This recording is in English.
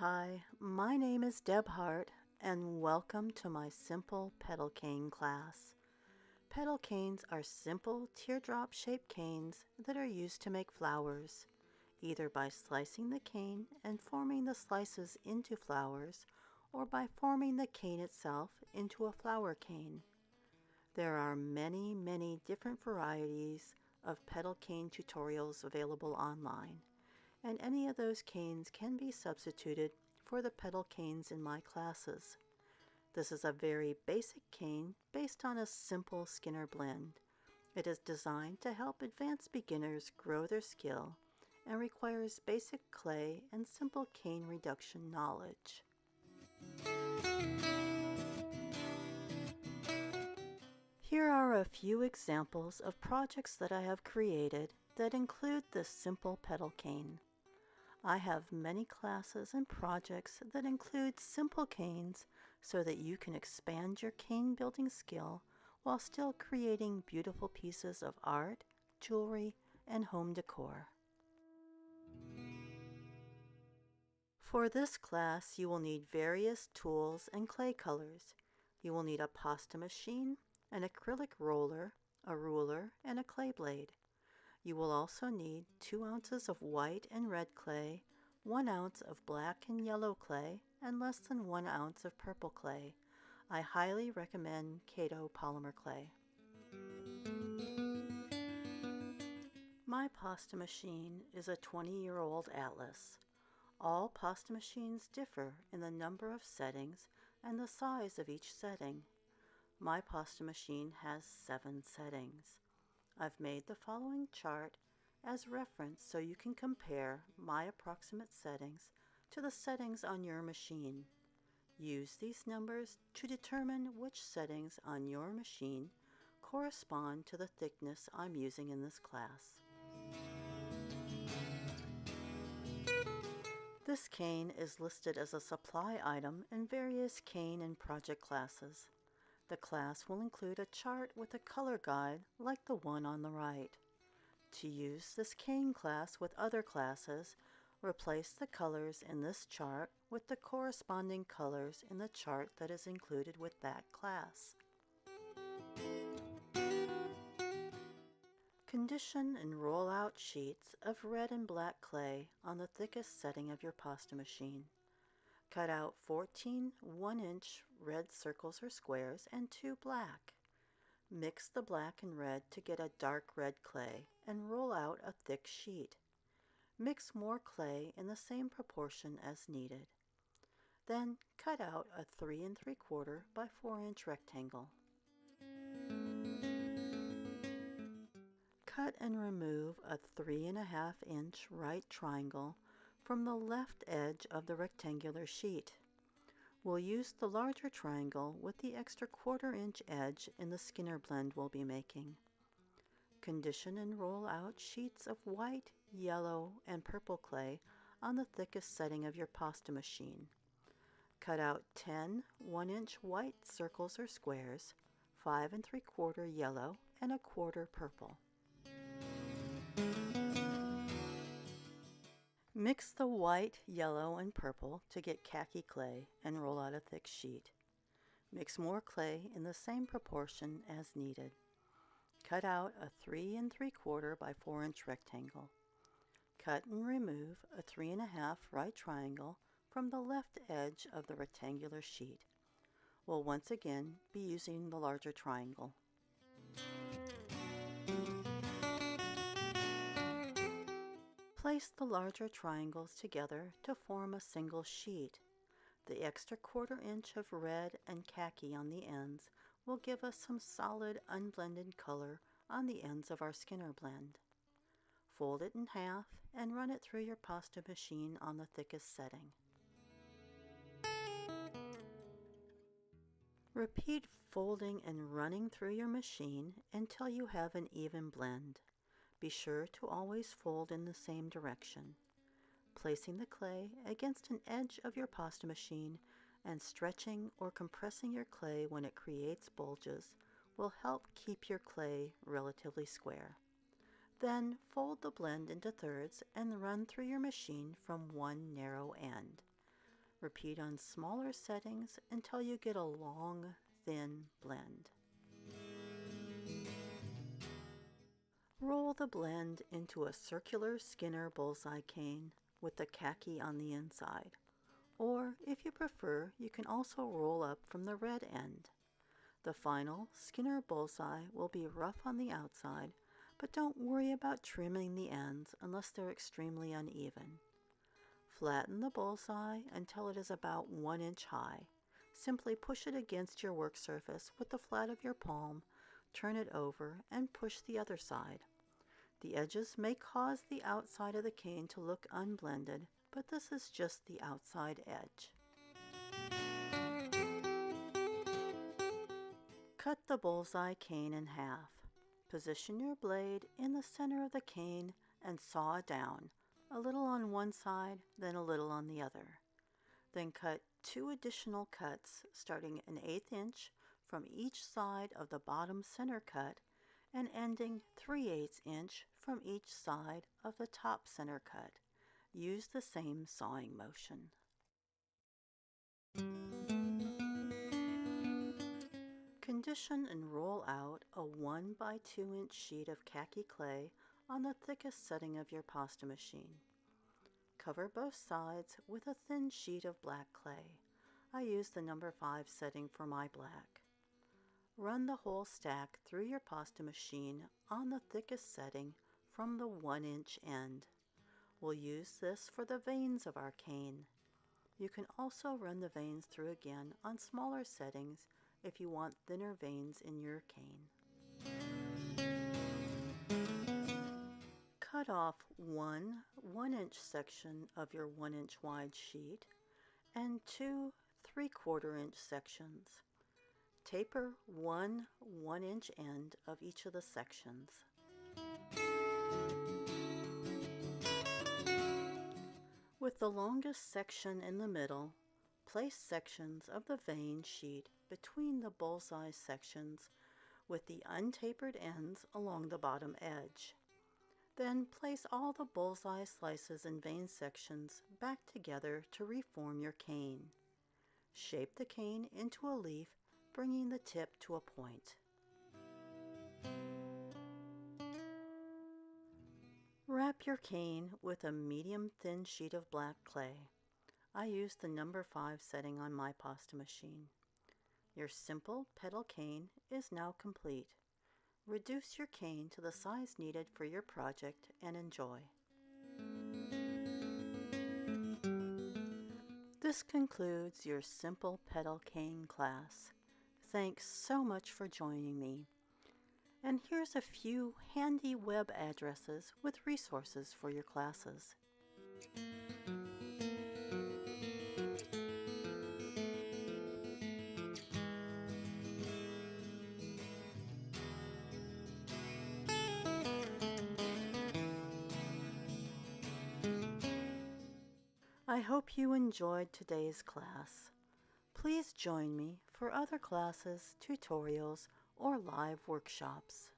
Hi, my name is Deb Hart, and welcome to my simple petal cane class. Petal canes are simple teardrop-shaped canes that are used to make flowers, either by slicing the cane and forming the slices into flowers, or by forming the cane itself into a flower cane. There are many different varieties of petal cane tutorials available online, and any of those canes can be substituted for the petal canes in my classes. This is a very basic cane based on a simple Skinner blend. It is designed to help advanced beginners grow their skill and requires basic clay and simple cane reduction knowledge. Here are a few examples of projects that I have created that include this simple petal cane. I have many classes and projects that include simple canes so that you can expand your cane building skill while still creating beautiful pieces of art, jewelry, and home decor. For this class, you will need various tools and clay colors. You will need a pasta machine, an acrylic roller, a ruler, and a clay blade. You will also need 2 ounces of white and red clay, 1 ounce of black and yellow clay, and less than 1 ounce of purple clay. I highly recommend Polymer clay. My pasta machine is a 20-year-old Atlas. All pasta machines differ in the number of settings and the size of each setting. My pasta machine has 7 settings. I've made the following chart as reference so you can compare my approximate settings to the settings on your machine. Use these numbers to determine which settings on your machine correspond to the thickness I'm using in this class. This cane is listed as a supply item in various cane and project classes. The class will include a chart with a color guide like the one on the right. To use this cane class with other classes, replace the colors in this chart with the corresponding colors in the chart that is included with that class. Condition and roll out sheets of red and black clay on the thickest setting of your pasta machine. Cut out 14 1-inch red circles or squares and 2 black. Mix the black and red to get a dark red clay and roll out a thick sheet. Mix more clay in the same proportion as needed. Then cut out a 3 3/4 by 4-inch rectangle. Cut and remove a 3 1/2-inch right triangle from the left edge of the rectangular sheet. We'll use the larger triangle with the extra 1/4-inch edge in the Skinner blend we'll be making. Condition and roll out sheets of white, yellow, and purple clay on the thickest setting of your pasta machine. Cut out 10 1-inch white circles or squares, 5 3/4 yellow, and 1/4 purple. Mix the white, yellow, and purple to get khaki clay and roll out a thick sheet. Mix more clay in the same proportion as needed. Cut out a 3 3/4 by 4-inch rectangle. Cut and remove a 3 1/2 right triangle from the left edge of the rectangular sheet. We'll once again be using the larger triangle. Place the larger triangles together to form a single sheet. The extra 1/4 inch of red and khaki on the ends will give us some solid unblended color on the ends of our Skinner blend. Fold it in half and run it through your pasta machine on the thickest setting. Repeat folding and running through your machine until you have an even blend. Be sure to always fold in the same direction. Placing the clay against an edge of your pasta machine and stretching or compressing your clay when it creates bulges will help keep your clay relatively square. Then fold the blend into thirds and run through your machine from one narrow end. Repeat on smaller settings until you get a long, thin blend. Roll the blend into a circular Skinner bullseye cane with the khaki on the inside. Or, if you prefer, you can also roll up from the red end. The final Skinner bullseye will be rough on the outside, but don't worry about trimming the ends unless they're extremely uneven. Flatten the bullseye until it is about 1 inch high. Simply push it against your work surface with the flat of your palm, turn it over, and push the other side. The edges may cause the outside of the cane to look unblended, but this is just the outside edge. Cut the bullseye cane in half. Position your blade in the center of the cane and saw down, a little on one side, then a little on the other. Then cut 2 additional cuts starting 1/8 inch from each side of the bottom center cut and ending 3/8 inch from each side of the top center cut. Use the same sawing motion. Condition and roll out a 1 by 2 inch sheet of khaki clay on the thickest setting of your pasta machine. Cover both sides with a thin sheet of black clay. I use the number 5 setting for my black. Run the whole stack through your pasta machine on the thickest setting from the 1 inch end. We'll use this for the veins of our cane. You can also run the veins through again on smaller settings if you want thinner veins in your cane. Cut off one 1 inch section of your 1 inch wide sheet and 2 3/4 inch sections. Taper one 1 inch end of each of the sections. With the longest section in the middle, place sections of the vein sheet between the bullseye sections with the untapered ends along the bottom edge. Then place all the bullseye slices and vein sections back together to reform your cane. Shape the cane into a leaf, bringing the tip to a point. Wrap your cane with a medium thin sheet of black clay. I use the number 5 setting on my pasta machine. Your simple petal cane is now complete. Reduce your cane to the size needed for your project and enjoy. This concludes your simple petal cane class. Thanks so much for joining me. And here's a few handy web addresses with resources for your classes. I hope you enjoyed today's class. Please join me for other classes, tutorials, or live workshops.